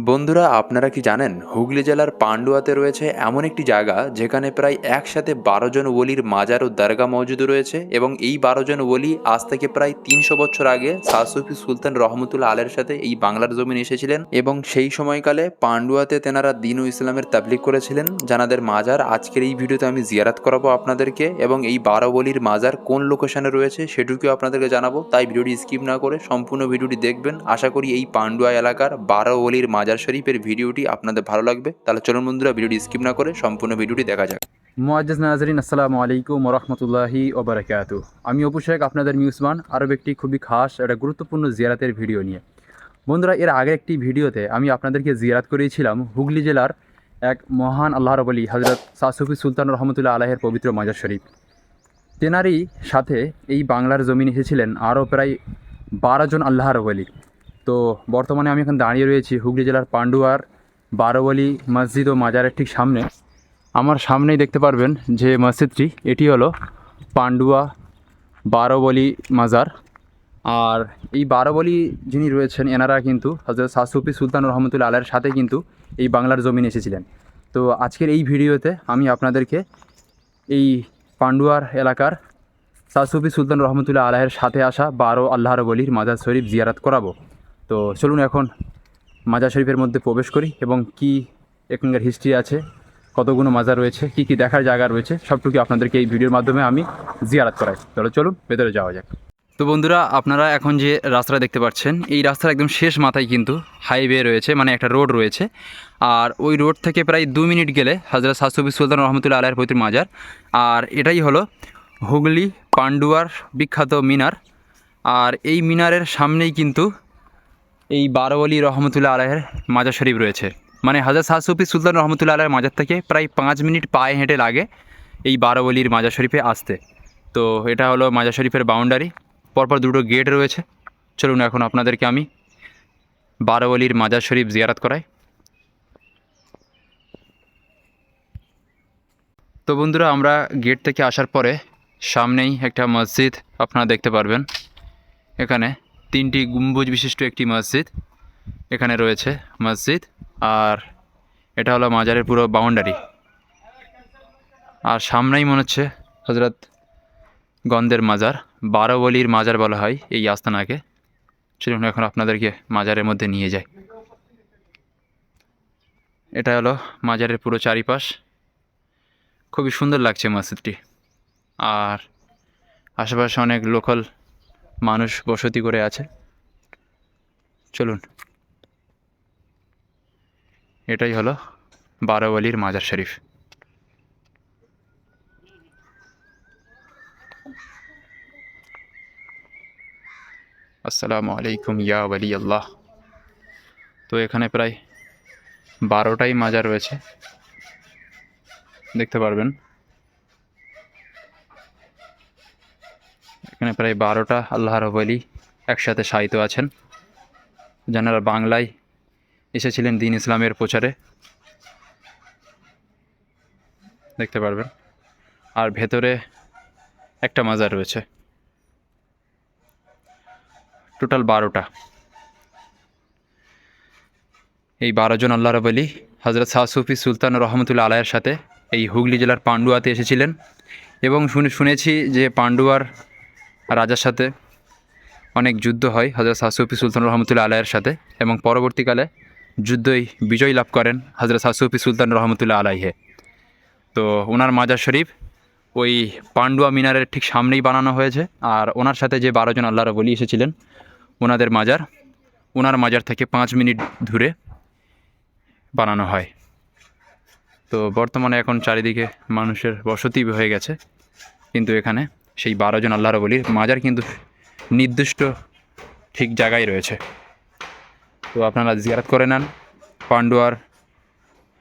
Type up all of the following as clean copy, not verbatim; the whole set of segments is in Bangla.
বন্ধুরা, আপনারা কি জানেন হুগলি জেলার পান্ডুয়াতে রয়েছে এমন একটি জায়গা যেখানে প্রায় একসাথে ১২ জন ওলির মাজার ও দরগা মওজুদ রয়েছে এবং এই ১২ জন ওলি আজ থেকে প্রায় ৩০০ বছর আগে শাহ সুফি সুলতান রহমতুল্লাহ আলের সাথে এই বাংলার জমিন এসেছিলেন এবং সেই সময়কালে পান্ডুয়াতে তেনারা দ্বীন ও ইসলামের তাবলিগ করেছিলেন। জানাদের মাজার আজকের এই ভিডিওতে আমি জিয়ারাত করাবো আপনাদেরকে এবং এই ১২ ওলির মাজার কোন লোকেশনে রয়েছে সেটুকুও আপনাদেরকে জানাবো, তাই ভিডিওটি স্কিপ না করে সম্পূর্ণ ভিডিওটি দেখবেন। আশা করি এই পান্ডুয়া এলাকার ১২ ওলির মাজার শরীফের ভিডিওটি আপনাদের ভালো লাগবে। তাহলে চলুন বন্ধুরা, ভিডিওটি স্কিপ না করে সম্পূর্ণ ভিডিওটি দেখা যাক। মুআজ্জাজ নাজরিন, আসসালামু আলাইকুম ওরহমতুল্লাহি ওবরাকাতু। আমি অপু শেখ, আপনাদের মিউসমান আরও একটি খুবই খাস একটা গুরুত্বপূর্ণ জিয়ারাতের ভিডিও নিয়ে। বন্ধুরা, এর আগে একটি ভিডিওতে আমি আপনাদেরকে জিয়ারাত করিয়েছিলাম হুগলি জেলার এক মহান আল্লাহর ওলি হজরত শাহ সুফি সুলতান রহমতুল্লাহ আলাহের পবিত্র মাজার শরীফ। তেনারই সাথে এই বাংলার জমিন এসেছিলেন আরও প্রায় ১২ জন আল্লাহর ওলি। তো বর্তমানে আমি এখন দাঁড়িয়ে রয়েছি হুগলি জেলার পান্ডুয়ার ১২ ওলি মসজিদ ও মাজারের ঠিক সামনে। আমার সামনেই দেখতে পারবেন যে মসজিদটি, এটি হলো পান্ডুয়া ১২ ওলি মাজার। আর এই ১২ ওলি যিনি রয়েছেন এনারা কিন্তু হযরত শাহ সুফি সুলতান রহমতুল্লাহ আলাইহির সাথে কিন্তু এই বাংলার জমিনে এসেছিলেন। তো আজকের এই ভিডিওতে আমি আপনাদেরকে এই পান্ডুয়ার এলাকার শাহ সুফি সুলতান রহমতুল্লাহ আলাইহির সাথে আসা ১২ আল্লাহর ওলির মাজার শরীফ জিয়ারাত করাবো। তো চলুন এখন মাজার শরীফের মধ্যে প্রবেশ করি এবং কি এখানকার হিস্ট্রি আছে, কতগুলো মাজার রয়েছে, কি কি দেখার জায়গা রয়েছে, সবটুকু আপনাদেরকে এই ভিডিওর মাধ্যমে আমি জিয়ারাত করাই। চলুন ভেতরে যাওয়া যাক। তো বন্ধুরা, আপনারা এখন যে রাস্তাটা দেখতে পাচ্ছেন, এই রাস্তার একদম শেষ মাথায় কিন্তু হাইওয়ে রয়েছে, মানে একটা রোড রয়েছে। আর ওই রোড থেকে প্রায় ২ মিনিট গেলে হযরত শাহ সুফি সুলতান রহমতুল্লাহ আলাইহির পবিত্র মাজার। আর এটাই হলো হুগলি পান্ডুয়ার বিখ্যাত মিনার। আর এই মিনারের সামনেই কিন্তু এই ১২ ওলি রহমতুল্লাহ আলাইহির মাজার শরীফ রয়েছে। মানে হযরত শাহ সুফি সুলতান রহমতুল্লাহ আলাইহির মাজার থেকে প্রায় ৫ মিনিট পায়ে হেঁটে লাগে এই ১২ ওলির মাজার শরীফে আসতে। তো এটা হলো মাজার শরীফের বাউন্ডারি, পরপর দুটো গেট রয়েছে। চলুন এখন আপনাদেরকে আমি ১২ ওলির মাজার শরীফ জিয়ারাত করাই। তো বন্ধুরা, আমরা গেট থেকে আসার পরে সামনেই একটা মসজিদ আপনারা দেখতে পারবেন। এখানে ৩টি গম্বুজ বিশিষ্ট একটি মসজিদ এখানে রয়েছে মসজিদ। আর এটা হলো মাজারের পুরো বাউন্ডারি। আর সামনেই মনে হচ্ছে হজরত গন্ধের মাজার, ১২ ওলির মাজার বলা হয় এই আস্তানাকে। চলুন এখন আপনাদেরকে মাজারের মধ্যে নিয়ে যাই। এটা হলো মাজারের পুরো চারিপাশ, খুবই সুন্দর লাগছে মসজিদটি। আর আশেপাশে অনেক লোকাল মানুষ বসতি করে আছে। চলুন, এটাই হলো ১২ ওলির মাজার শরীফ। আসসালামু আলাইকুম ইয়া ওয়ালি আল্লাহ। তো এখানে প্রায় ১২টাই মাজার রয়েছে, দেখতে পারবেন। এখানে প্রায় ১২টা আল্লাহর ওলি একসাথে শায়িত আছেন, যারা বাংলায় এসেছিলেন দ্বীন ইসলামের প্রচারে, দেখতে পারবেন। আর ভেতরে একটা মাজার রয়েছে, টোটাল ১২টা। এই ১২ জন আল্লাহর ওলি হযরত শাহ সুফি সুলতান রহমতুল্লাহ আলাইহির সাথে এই হুগলি জেলার পান্ডুয়াতে এসেছিলেন। এবং শুনেছি যে পান্ডুয়ার রাজার সাথে অনেক যুদ্ধ হয় হযরত শাহ সুফি সুলতান রহমতুল্লাহ আলাইহির সাথে, এবং পরবর্তীকালে যুদ্ধই বিজয় লাভ করেন হযরত শাহ সুফি সুলতান রহমতুল্লাহ আলাইহি। তো ওনার মাজার শরীফ ওই পান্ডুয়া মিনারের ঠিক সামনেই বানানো হয়েছে। আর ওনার সাথে যে ১২ জন আল্লাহর ওলি এসেছিলেন ওনার মাজার থেকে ৫ মিনিট দূরে বানানো হয়। তো বর্তমানে এখন চারিদিকে মানুষের বসতি হয়ে গেছে, কিন্তু এখানে সেই ১২ জন আল্লাহর ওলির মাজার কিন্তু নির্দিষ্ট ঠিক জায়গায় রয়েছে। তো আপনারা জিয়ারত করে নেন পান্ডুয়ার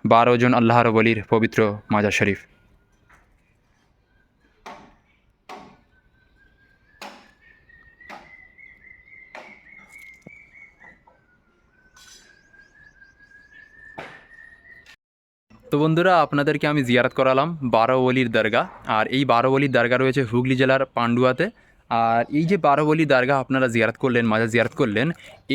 ১২ জন আল্লাহর ওলির পবিত্র মাজার শরীফ। তো বন্ধুরা, আপনাদেরকে আমি জিয়ারত করালাম ১২ ওলির দরগা। আর এই ১২ ওলির দরগা রয়েছে হুগলি জেলার পান্ডুয়াতে। আর এই যে 12 ওলি দরগা আপনারা জিয়ারত করলেন, মাজার জিয়ারত করলেন,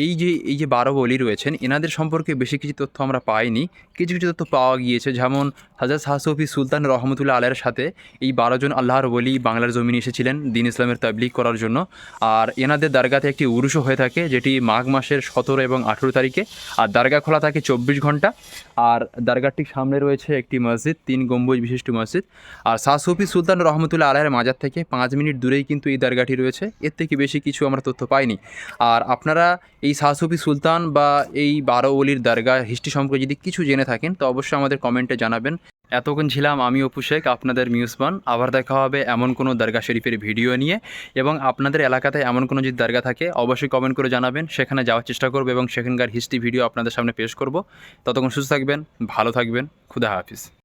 এই যে 12 ওলি রয়েছেন এনাদের সম্পর্কে বেশি কিছু তথ্য আমরা পাইনি। কিছু কিছু তথ্য পাওয়া গিয়েছে, যেমন হযরত শাহ সুফি সুলতান রহমতুল্লাহ আলাইহির সাথে এই 12 জন আল্লাহর ওলি বাংলার জমিনে এসেছিলেন দিন ইসলামের তাবলীগ করার জন্য। আর এনাদের দরগাতে একটি উরুসও হয়ে থাকে, যেটি মাঘ মাসের 17 এবং 18 তারিখে। আর দরগা খোলা থাকে 24 ঘন্টা। আর দরগাটির সামনে রয়েছে একটি মসজিদ, 3 গম্বুজ বিশিষ্ট মসজিদ। আর শাহ সুফি সুলতান রহমতুল্লাহ আলাইহির মাজার থেকে 5 মিনিট দূরেই কিন্তু এই দরগাটি রয়েছে। এর থেকে বেশি কিছু আমরা তথ্য পাইনি। আর আপনারা এই শাহ সুফি সুলতান বা এই 12 ওলির দরগা হিস্ট্রি সম্পর্কে যদি কিছু জেনে থাকেন তো অবশ্যই আমাদের কমেন্টে জানাবেন। এতক্ষণ ছিলাম আমি অপু শেখ, আপনাদের মিউসবান। আবার দেখা হবে এমন কোনো দরগা শরীফের ভিডিও নিয়ে, এবং আপনাদের এলাকাতে এমন কোনো যদি দরগা থাকে অবশ্যই কমেন্ট করে জানাবেন, সেখানে যাওয়ার চেষ্টা করব এবং সেখানকার হিস্ট্রি ভিডিও আপনাদের সামনে পেশ করব। ততক্ষণ সুস্থ থাকবেন, ভালো থাকবেন, খুদা হাফিজ।